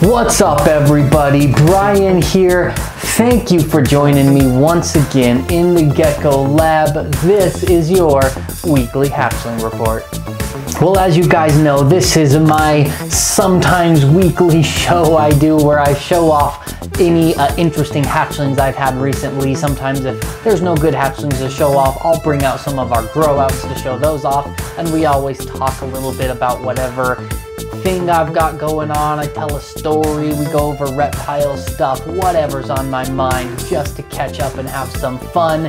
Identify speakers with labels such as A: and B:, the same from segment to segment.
A: What's up everybody, Brian here. Thank you for joining me once again in the Gecko Lab. This is your weekly hatchling report. Well, as you guys know, this is my sometimes weekly show I do where I show off any interesting hatchlings I've had recently. Sometimes if there's no good hatchlings to show off, I'll bring out some of our grow outs to show those off, and we always talk a little bit about whatever thing I've got going on. I tell a story, we go over reptile stuff, whatever's on my mind, just to catch up and have some fun.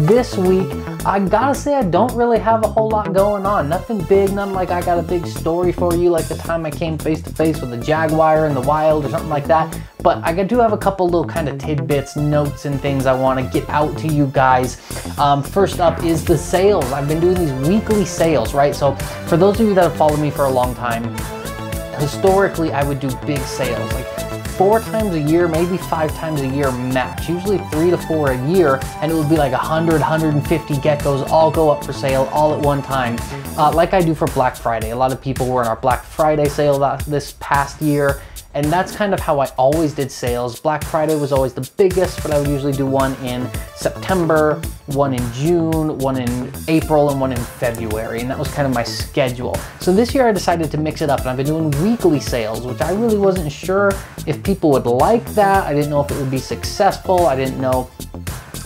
A: This week, I gotta say I don't really have a whole lot going on. Nothing big, nothing like I got a big story for you like the time I came face to face with a jaguar in the wild or something like that. But I do have a couple little kind of tidbits, notes, and things I want to get out to you guys. First up is the sales. I've been doing these weekly sales, right? So for those of you that have followed me for a long time, historically I would do big sales, like 4 times a year, maybe 5 times a year max, usually 3 to 4 a year, and it would be like 100, 150 geckos all go up for sale all at one time, like I do for Black Friday. A lot of people were in our Black Friday sale this past year, and that's kind of how I always did sales. Black Friday was always the biggest, but I would usually do one in September, one in June, one in April, and one in February, and that was kind of my schedule. So this year I decided to mix it up, and I've been doing weekly sales, which I really wasn't sure if people would like that. I didn't know if it would be successful. I didn't know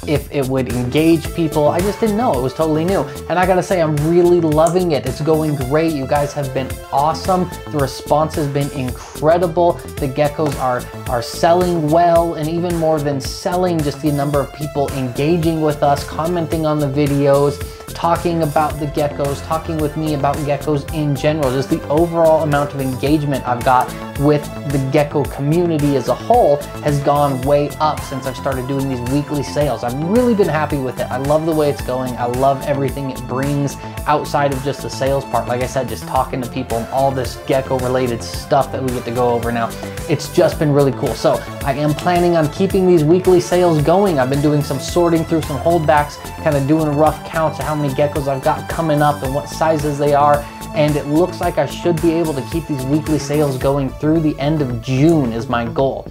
A: if it would engage people. I just didn't know. It was totally new. And I gotta say, I'm really loving it. It's going great. You guys have been awesome. The response has been incredible. The geckos are selling well, and even more than selling, just the number of people engaging with us, commenting on the videos, talking about the geckos, talking with me about geckos in general. Just the overall amount of engagement I've got with the gecko community as a whole has gone way up since I've started doing these weekly sales. I've really been happy with it. I love the way it's going. I love everything it brings outside of just the sales part. Like I said, just talking to people and all this gecko related stuff that we get to go over now. It's just been really cool. So I am planning on keeping these weekly sales going. I've been doing some sorting through some holdbacks, kind of doing rough counts of how many geckos I've got coming up and what sizes they are. And it looks like I should be able to keep these weekly sales going through the end of June is my goal.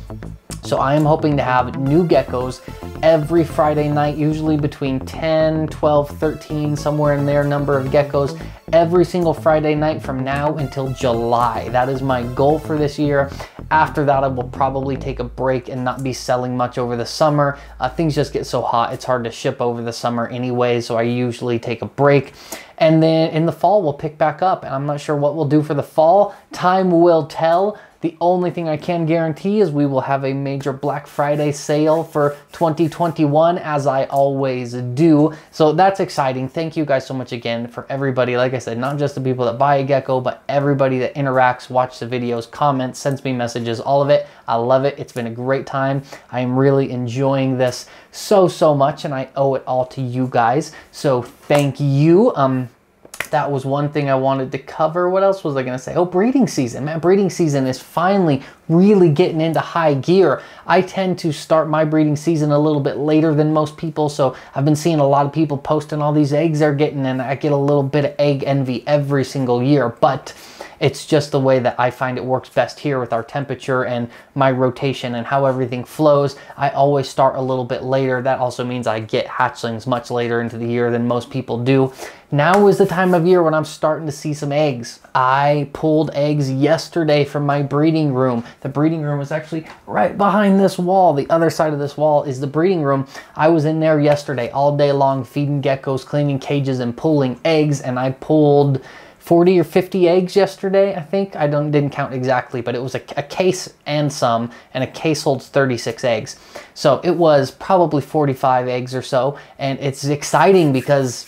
A: So I am hoping to have new geckos every Friday night, usually between 10, 12, 13, somewhere in there, number of geckos every single Friday night from now until July. That is my goal for this year. After that, I will probably take a break and not be selling much over the summer. Things just get so hot, it's hard to ship over the summer anyway, so I usually take a break. And then in the fall, we'll pick back up. And I'm not sure what we'll do for the fall. Time will tell. The only thing I can guarantee is we will have a major Black Friday sale for 2021, as I always do. So that's exciting. Thank you guys so much again for everybody. Like I said, not just the people that buy a gecko, but everybody that interacts, watches the videos, comments, sends me messages, all of it. I love it. It's been a great time. I am really enjoying this so much, and I owe it all to you guys. So thank you. That was one thing I wanted to cover. What else was I going to say? Oh, breeding season. Man, breeding season is finally really getting into high gear. I tend to start my breeding season a little bit later than most people, so I've been seeing a lot of people posting all these eggs they're getting, and I get a little bit of egg envy every single year, but it's just the way that I find it works best here with our temperature and my rotation and how everything flows. I always start a little bit later. That also means I get hatchlings much later into the year than most people do. Now is the time of year when I'm starting to see some eggs. I pulled eggs yesterday from my breeding room. The breeding room is actually right behind this wall. The other side of this wall is the breeding room. I was in there yesterday all day long feeding geckos, cleaning cages, and pulling eggs, and I pulled 40 or 50 eggs yesterday, I think. I didn't count exactly, but it was a case and some, and a case holds 36 eggs. So it was probably 45 eggs or so, and it's exciting because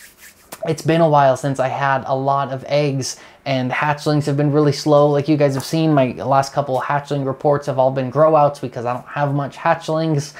A: it's been a while since I had a lot of eggs, and hatchlings have been really slow. Like you guys have seen, my last couple of hatchling reports have all been grow outs because I don't have much hatchlings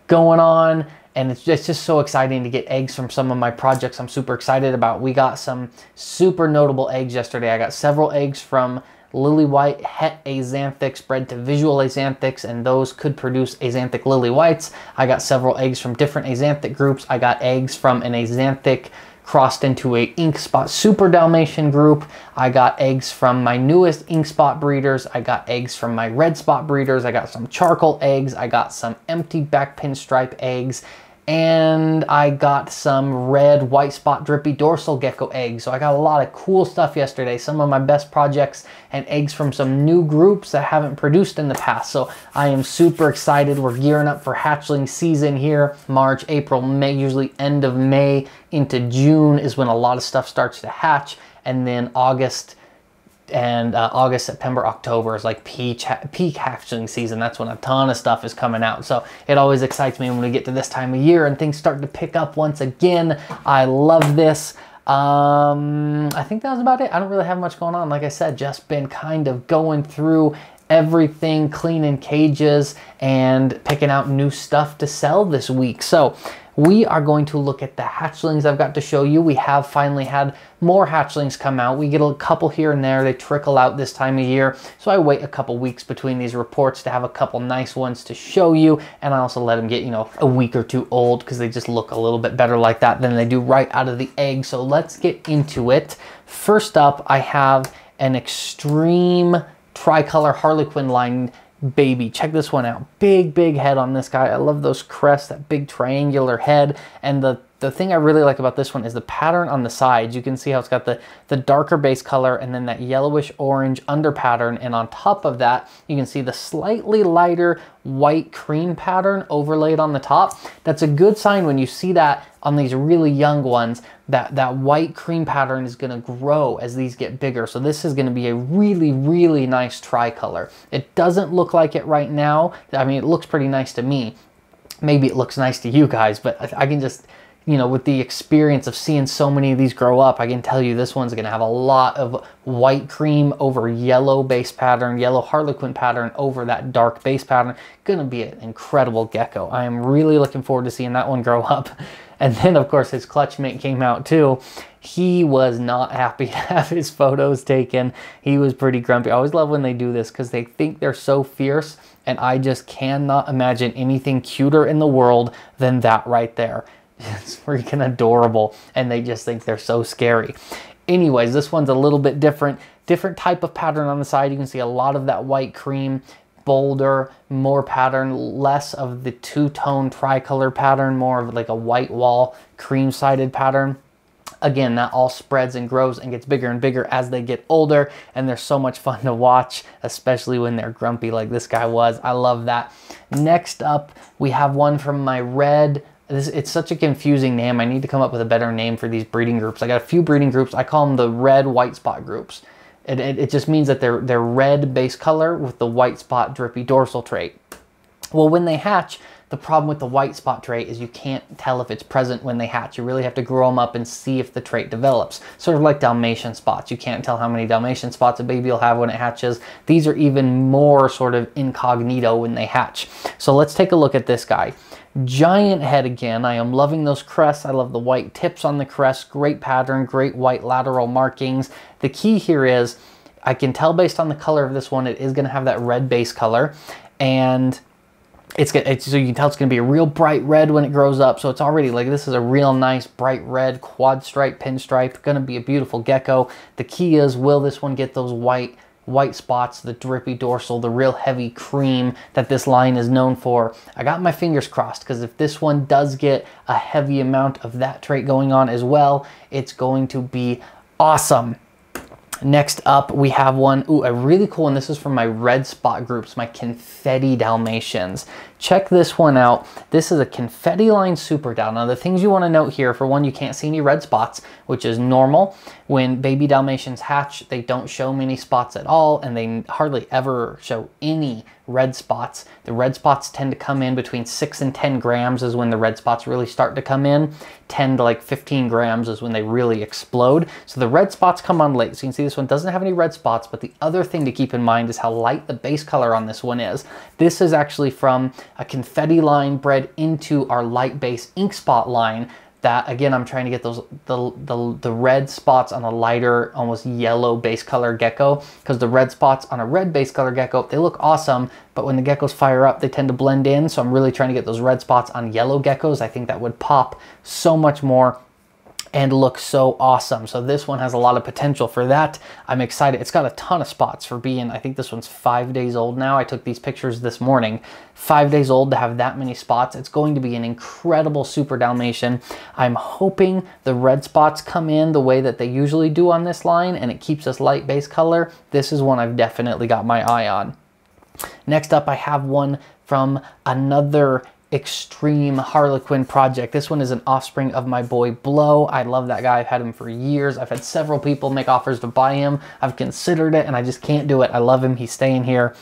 A: going on. And it's just so exciting to get eggs from some of my projects I'm super excited about. We got some super notable eggs yesterday. I got several eggs from lily white het axanthics bred to visual axanthics, and those could produce axanthic lily whites. I got several eggs from different axanthic groups. I got eggs from an axanthic crossed into a ink spot super Dalmatian group. I got eggs from my newest ink spot breeders. I got eggs from my red spot breeders. I got some charcoal eggs. I got some empty back pinstripe eggs. And I got some red white spot drippy dorsal gecko eggs. So I got a lot of cool stuff yesterday. Some of my best projects and eggs from some new groups that haven't produced in the past. So I am super excited. We're gearing up for hatchling season here. March, April, May, usually end of May into June is when a lot of stuff starts to hatch. And then August, September, October is like peak hatchling season. That's when a ton of stuff is coming out. So it always excites me when we get to this time of year and things start to pick up once again. I love this. I think that was about it. I don't really have much going on. Like I said, just been kind of going through everything, cleaning cages and picking out new stuff to sell this week. So we are going to look at the hatchlings I've got to show you. We have finally had more hatchlings come out. We get a couple here and there. They trickle out this time of year. So I wait a couple weeks between these reports to have a couple nice ones to show you. And I also let them get, you know, a week or two old because they just look a little bit better like that than they do right out of the egg. So let's get into it. First up, I have an extreme tricolor Harlequin line baby. Check this one out. Big head on this guy. I love those crests, that big triangular head. And the thing I really like about this one is the pattern on the sides. You can see how it's got the darker base color and then that yellowish orange under pattern. And on top of that, you can see the slightly lighter white cream pattern overlaid on the top. That's a good sign when you see that on these really young ones, that white cream pattern is going to grow as these get bigger. So this is going to be a really nice tricolor. It doesn't look like it right now. I mean, it looks pretty nice to me. Maybe it looks nice to you guys, but I can just, you know, with the experience of seeing so many of these grow up, I can tell you this one's going to have a lot of white cream over yellow base pattern, yellow Harlequin pattern over that dark base pattern. Going to be an incredible gecko. I am really looking forward to seeing that one grow up. And then, of course, his clutch mate came out too. He was not happy to have his photos taken. He was pretty grumpy. I always love when they do this because they think they're so fierce, and I just cannot imagine anything cuter in the world than that right there. It's freaking adorable, and they just think they're so scary. Anyways, this one's a little bit different type of pattern on the side. You can see a lot of that white cream, bolder, more pattern, less of the two-tone tricolor pattern, more of like a white wall cream-sided pattern. Again, that all spreads and grows and gets bigger and bigger as they get older, and they're so much fun to watch, especially when they're grumpy like this guy was. I love that. Next up, we have one from my red. It's such a confusing name. I need to come up with a better name for these breeding groups. I got a few breeding groups. I call them the red white spot groups. It just means that they're red base color with the white spot drippy dorsal trait. Well, when they hatch, the problem with the white spot trait is you can't tell if it's present when they hatch. You really have to grow them up and see if the trait develops. Sort of like Dalmatian spots. You can't tell how many Dalmatian spots a baby will have when it hatches. These are even more sort of incognito when they hatch. So let's take a look at this guy. Giant head again. I am loving those crests. I love the white tips on the crest. Great pattern, great white lateral markings. The key here is I can tell based on the color of this one, it is going to have that red base color, and so you can tell it's going to be a real bright red when it grows up. So it's already like, this is a real nice bright red quad stripe pinstripe. Going to be a beautiful gecko. The key is, will this one get those white spots, the drippy dorsal, the real heavy cream that this line is known for? I got my fingers crossed, because if this one does get a heavy amount of that trait going on as well, it's going to be awesome. Next up, we have one, a really cool one. This is from my red spot groups, my confetti Dalmatians. Check this one out. This is a confetti line super Dal. Now, the things you want to note here, for one, you can't see any red spots, which is normal. When baby Dalmatians hatch, they don't show many spots at all, and they hardly ever show any red spots. The red spots tend to come in between 6 and 10 grams is when the red spots really start to come in. 10 to like 15 grams is when they really explode. So the red spots come on late. So you can see this one doesn't have any red spots, but the other thing to keep in mind is how light the base color on this one is. This is actually from a confetti line bred into our light base ink spot line. That, again, I'm trying to get those the red spots on a lighter, almost yellow base color gecko, because the red spots on a red base color gecko, they look awesome, but when the geckos fire up, they tend to blend in. So I'm really trying to get those red spots on yellow geckos. I think that would pop so much more. and look so awesome. So this one has a lot of potential for that. I'm excited. It's got a ton of spots for being, I think this one's 5 days old now. I took these pictures this morning. 5 days old to have that many spots. It's going to be an incredible Super Dalmatian. I'm hoping the red spots come in the way that they usually do on this line and it keeps this light base color. This is one I've definitely got my eye on. Next up, I have one from another extreme Harlequin project. This one is an offspring of my boy Blow. I love that guy. I've had him for years. I've had several people make offers to buy him. I've considered it and I just can't do it. I love him. He's staying here.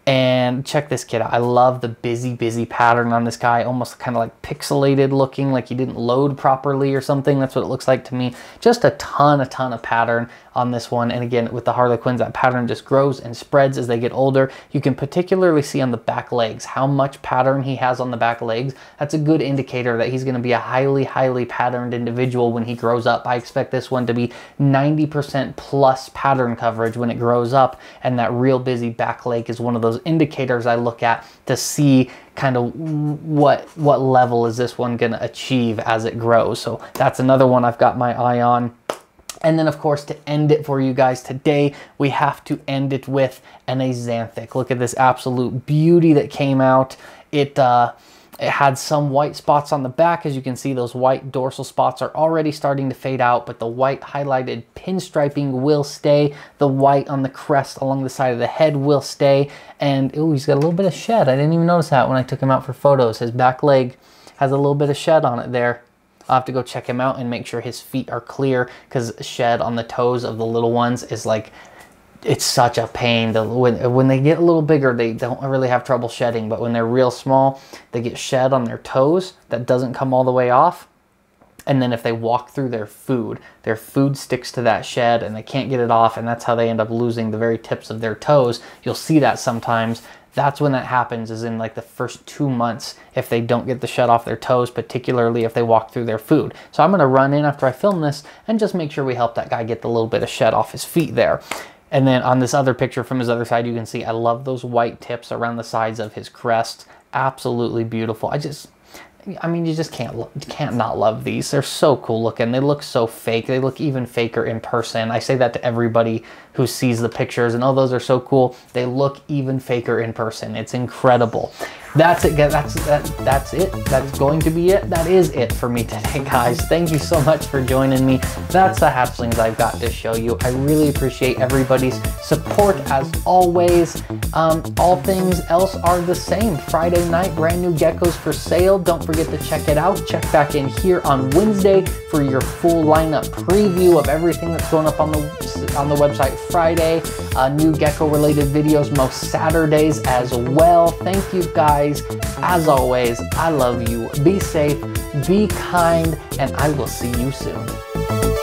A: And check this kid out. I love the busy pattern on this guy, almost kind of like pixelated looking, like he didn't load properly or something. That's what it looks like to me. Just a ton of pattern on this one. And again, with the Harlequins, that pattern just grows and spreads as they get older. You can particularly see on the back legs how much pattern he has on the back legs. That's a good indicator that he's going to be a highly patterned individual when he grows up. I expect this one to be 90% plus pattern coverage when it grows up, and that real busy back leg is one of those indicators I look at to see kind of what level is this one going to achieve as it grows. So that's another one I've got my eye on. And then of course, to end it for you guys today, we have to end it with an Axanthic. Look at this absolute beauty that came out. It had some white spots on the back. As you can see, those white dorsal spots are already starting to fade out, but the white highlighted pinstriping will stay. The white on the crest along the side of the head will stay. And ooh, he's got a little bit of shed. I didn't even notice that when I took him out for photos. His back leg has a little bit of shed on it there. I'll have to go check him out and make sure his feet are clear, because shed on the toes of the little ones is like, it's such a pain. When they get a little bigger, they don't really have trouble shedding, but when they're real small, they get shed on their toes that doesn't come all the way off. And then if they walk through their food sticks to that shed and they can't get it off, and that's how they end up losing the very tips of their toes. You'll see that sometimes. That's when that happens, is in like the first 2 months if they don't get the shed off their toes, particularly if they walk through their food. So I'm gonna run in after I film this and just make sure we help that guy get the little bit of shed off his feet there. And then on this other picture from his other side, you can see I love those white tips around the sides of his crest. Absolutely beautiful. I mean, you just can't not love these. They're so cool looking. They look so fake. They look even faker in person. I say that to everybody who sees the pictures and, oh, those are so cool. They look even faker in person. It's incredible. That's it. That's it. That's going to be it. That is it for me today, guys. Thank you so much for joining me. That's the hatchlings I've got to show you. I really appreciate everybody's support as always. All things else are the same. Friday night, brand new geckos for sale. Don't forget to check it out. Check back in here on Wednesday for your full lineup preview of everything that's going up on the website Friday. New gecko related videos most Saturdays as well. Thank you guys. As always, I love you. Be safe, be kind, and I will see you soon.